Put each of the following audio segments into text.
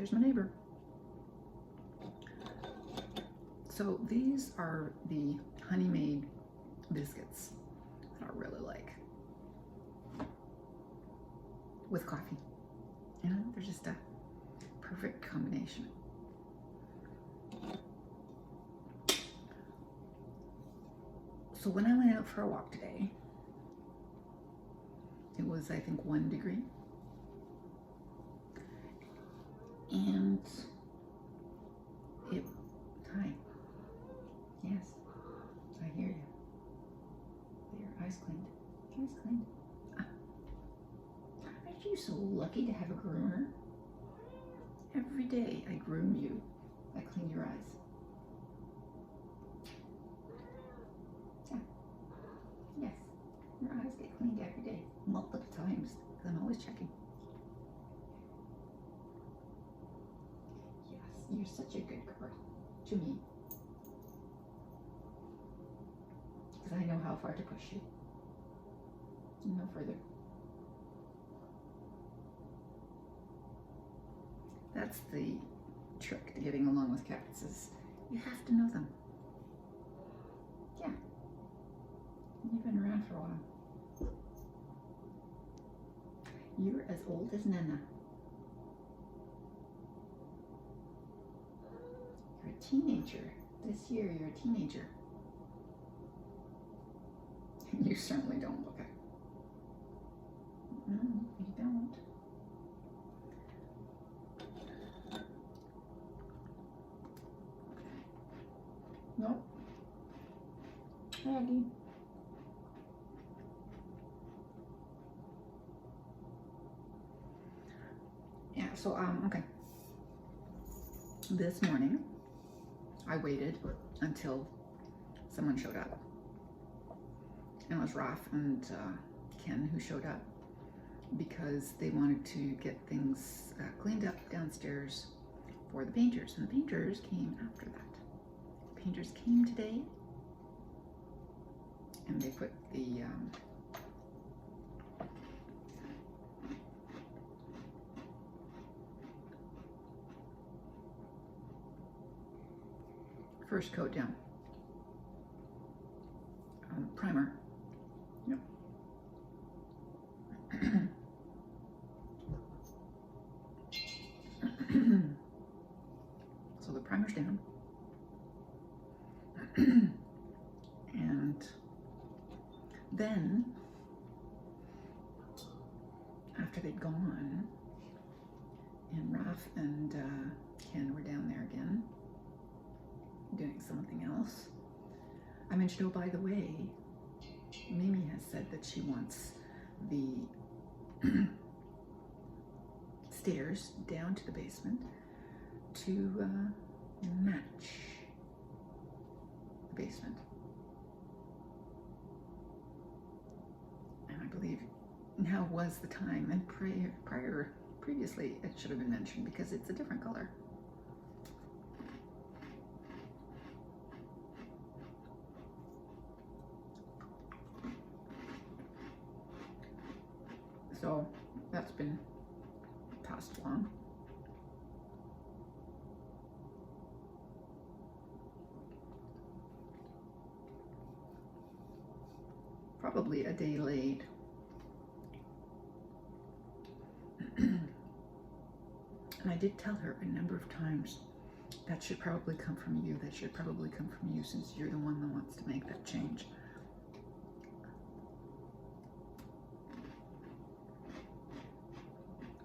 there's my neighbor. So these are the honey-made biscuits that I really like with coffee. You know, they're just a perfect combination. So when I went out for a walk today, it was, I think, 1 degree. And hi, yes, I hear you. Your eyes cleaned. Your eyes cleaned. Aren't you so lucky to have a groomer? Every day I groom you. I clean your eyes. Yeah. Yes, your eyes get cleaned every day, multiple times, because I'm always checking. Yes, you're such a good girl to me. Because I know how far to push you. No further. That's the trick to getting along with cats, is you have to know them. Yeah. You've been around for a while. You're as old as Nana. You're a teenager. This year, you're a teenager. You certainly don't look it. You don't. Nope. Aggie. Yeah, so, okay. This morning, I waited until someone showed up. And it was Ralph and Ken who showed up because they wanted to get things cleaned up downstairs for the painters. And the painters came after that. The painters came today and they put the first coat down. Primer. Yep. So the primer's down. And then, after they'd gone, and Raph and Ken were down there again, doing something else, I mentioned, oh, by the way, Mimi has said that she wants the stairs down to the basement to match the basement. And I believe now was the time, and previously it should have been mentioned because it's a different color. So that's been passed along. Probably a day late. And I did tell her a number of times, that should probably come from you, that should probably come from you, since you're the one that wants to make that change.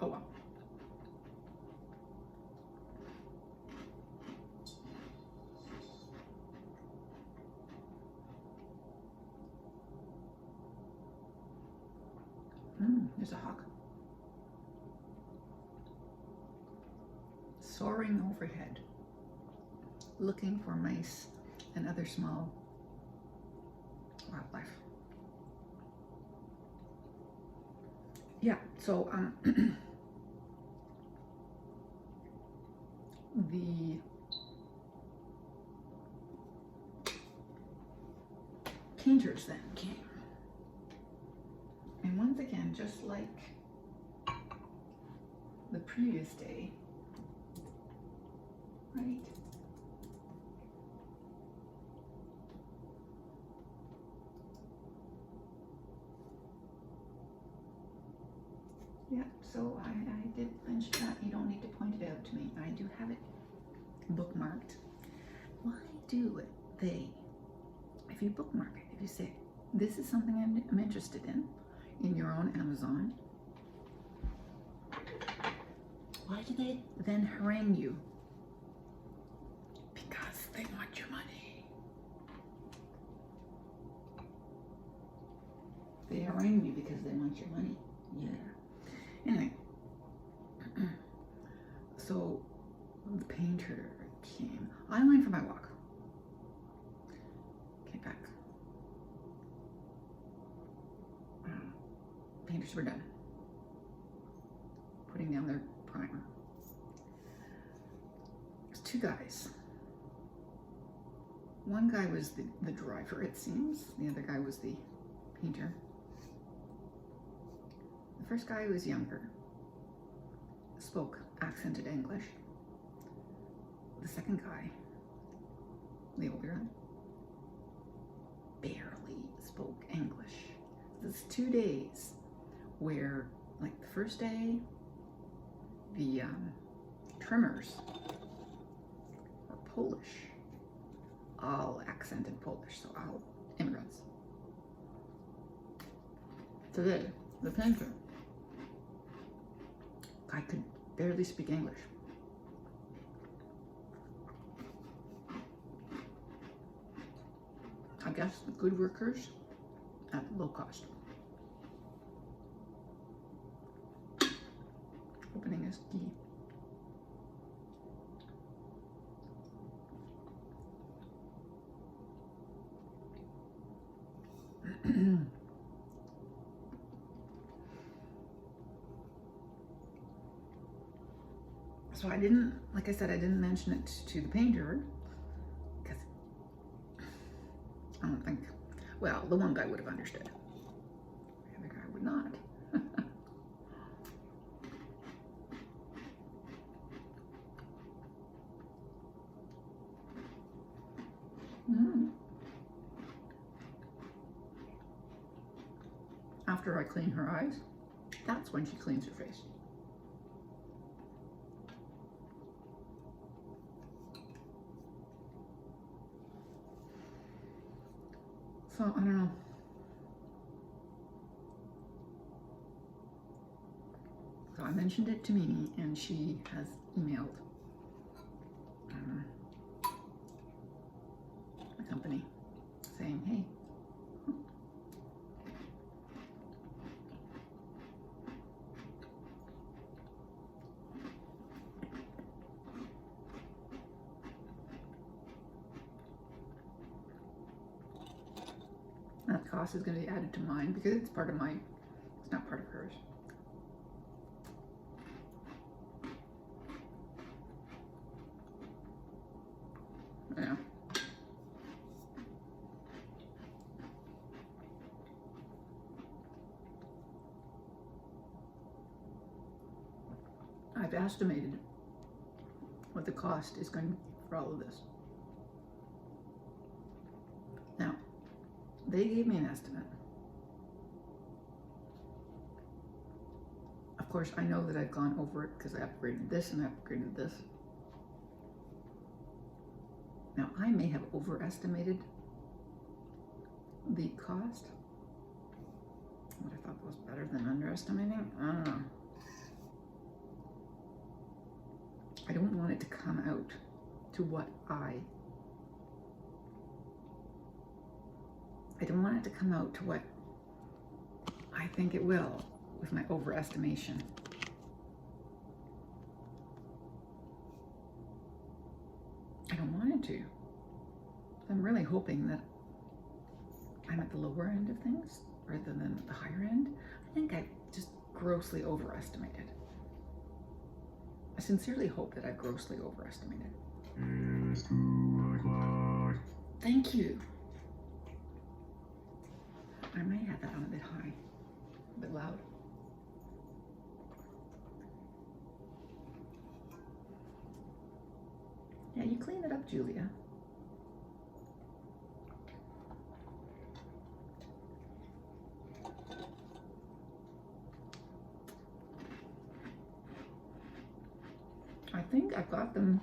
Oh well. There's a hawk. Soaring overhead, looking for mice and other small wildlife. Yeah, so the painters then came. And once again, just like the previous day, right? Yeah, so I did mention that. You don't need to point it out to me. I do have it bookmarked. Why do they, if you bookmark it, if you say, this is something I'm interested in your own Amazon, why do they then harangue you? Because they want your money. They harangue you because they want your money. Yeah. Anyway, so the painter came. I went for my walk. Came back. Painters were done putting down their primer. There's two guys. One guy was the driver, it seems. The other guy was the painter. The first guy was younger, spoke accented English. The second guy, the older guy, barely spoke English. This 2 days where, like the first day, the trimmers were Polish, all accented Polish, so all immigrants. Today, the painter, I could barely speak English. I guess the good workers at low cost. Opening is key. So I didn't, like I said, I didn't mention it to the painter because I don't think, well, the one guy would have understood. The other guy would not. After I clean her eyes, that's when she cleans her face. So, I don't know. So I mentioned it to Mimi, and she has emailed the company saying, hey, that cost is going to be added to mine because it's part of mine. It's not part of hers. Yeah. I've estimated what the cost is going to be for all of this. Now, they gave me an estimate. Of course, I know that I've gone over it because I upgraded this and I upgraded this. Now, I may have overestimated the cost. What I thought was better than underestimating, I don't know. I don't want it to come out to what I don't want it to come out to what I think it will with my overestimation. I don't want it to. I'm really hoping that I'm at the lower end of things rather than at the higher end. I think I just grossly overestimated. I sincerely hope that I grossly overestimated. Thank you. I might have that on a bit high, a bit loud. Yeah, you clean it up, Julia. I think I've got them.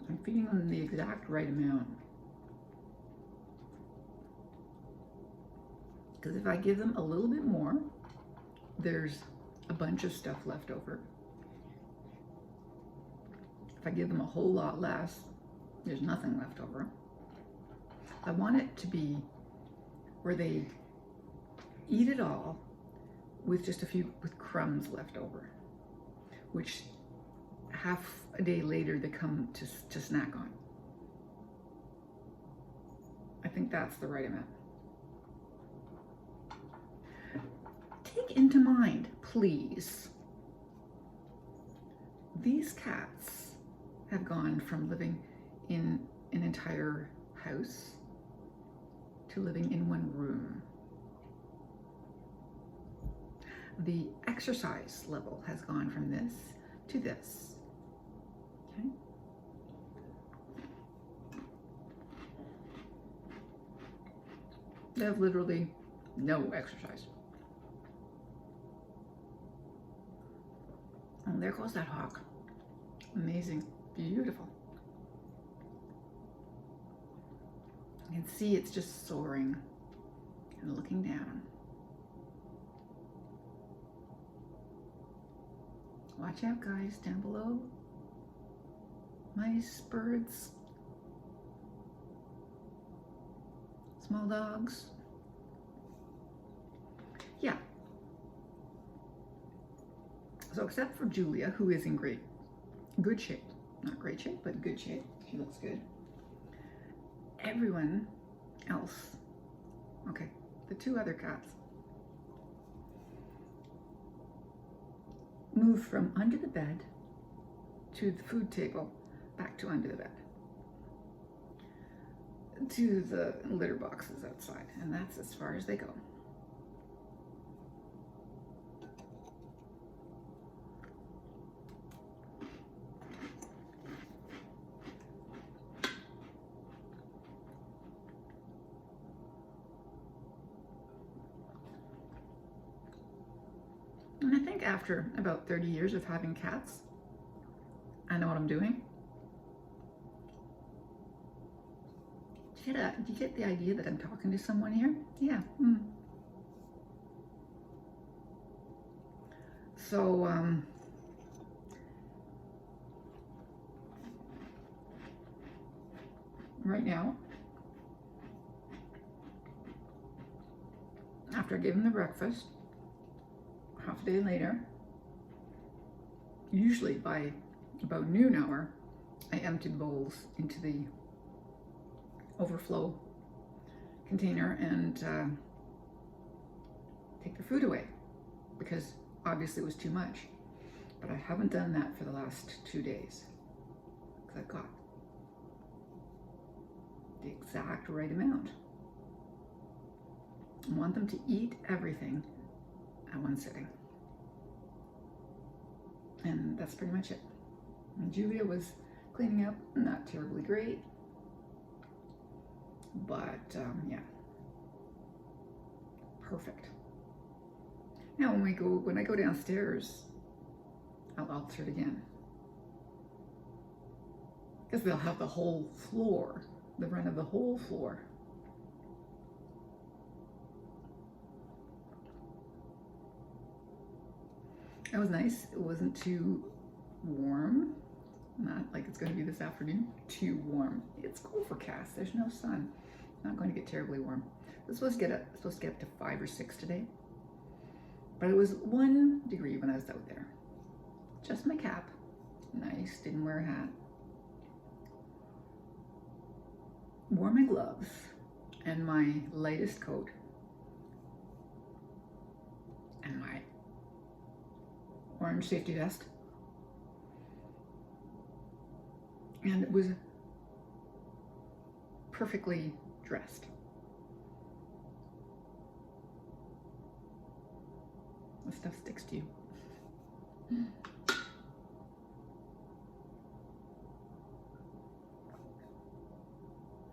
I'm feeding them the exact right amount. Because if I give them a little bit more, there's a bunch of stuff left over. If I give them a whole lot less, there's nothing left over. I want it to be where they eat it all with just a few with crumbs left over, which half a day later they come to snack on. I think that's the right amount. Take into mind, please, these cats have gone from living in an entire house to living in one room. The exercise level has gone from this to this. Okay? They have literally no exercise. Oh, there goes that hawk. Amazing, beautiful. You can see it's just soaring and looking down. Watch out, guys, down below. Mice, birds, small dogs. Yeah. So except for Julia, who is in good shape. Not great shape, but good shape. She looks good. Everyone else, okay, the two other cats, moved from under the bed to the food table, back to under the bed, to the litter boxes outside, and that's as far as they go. And I think after about 30 years of having cats, I know what I'm doing. Do you get the idea that I'm talking to someone here? Yeah. So, right now, after I give them the breakfast, half a day later, usually by about noon hour, I empty the bowls into the overflow container and take the food away, because obviously it was too much. But I haven't done that for the last 2 days, because I've got the exact right amount. I want them to eat everything at one sitting. And that's pretty much it. And Julia was cleaning up, not terribly great, but yeah, perfect. Now when I go downstairs, I'll alter it again, because they'll have the whole floor, the run of the whole floor. That was nice. It wasn't too warm. Not like it's going to be this afternoon. Too warm. It's overcast. There's no sun. Not going to get terribly warm. It's supposed to get up to 5 or 6 today. But it was 1 degree when I was out there. Just my cap. Nice. Didn't wear a hat. Wore my gloves and my lightest coat and my orange safety vest, and it was perfectly dressed. This stuff sticks to you.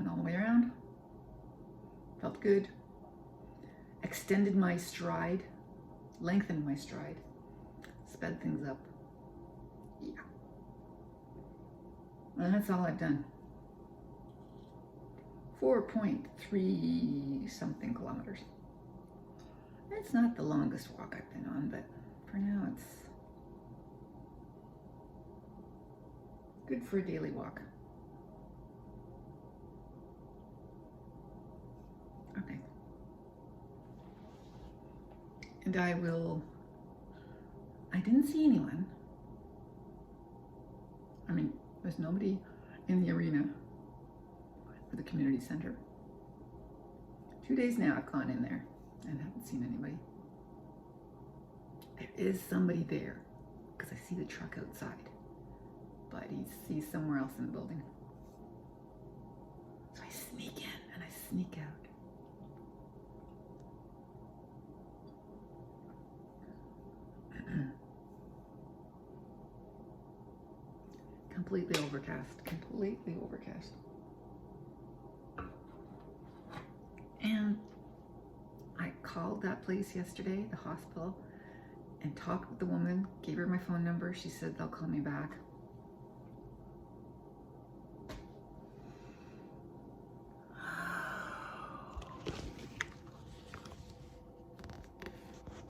Went all the way around. Felt good. Extended my stride. Lengthened my stride. Sped things up. Yeah. And that's all I've done. 4.3 something kilometers. It's not the longest walk I've been on, but for now it's good for a daily walk. Okay. And I didn't see anyone. I mean, there's nobody in the arena or the community center. 2 days now I've gone in there and haven't seen anybody. There is somebody there because I see the truck outside, but he's somewhere else in the building. So I sneak in and I sneak out. Completely overcast, completely overcast. And I called that place yesterday, the hospital, and talked with the woman, gave her my phone number. She said they'll call me back.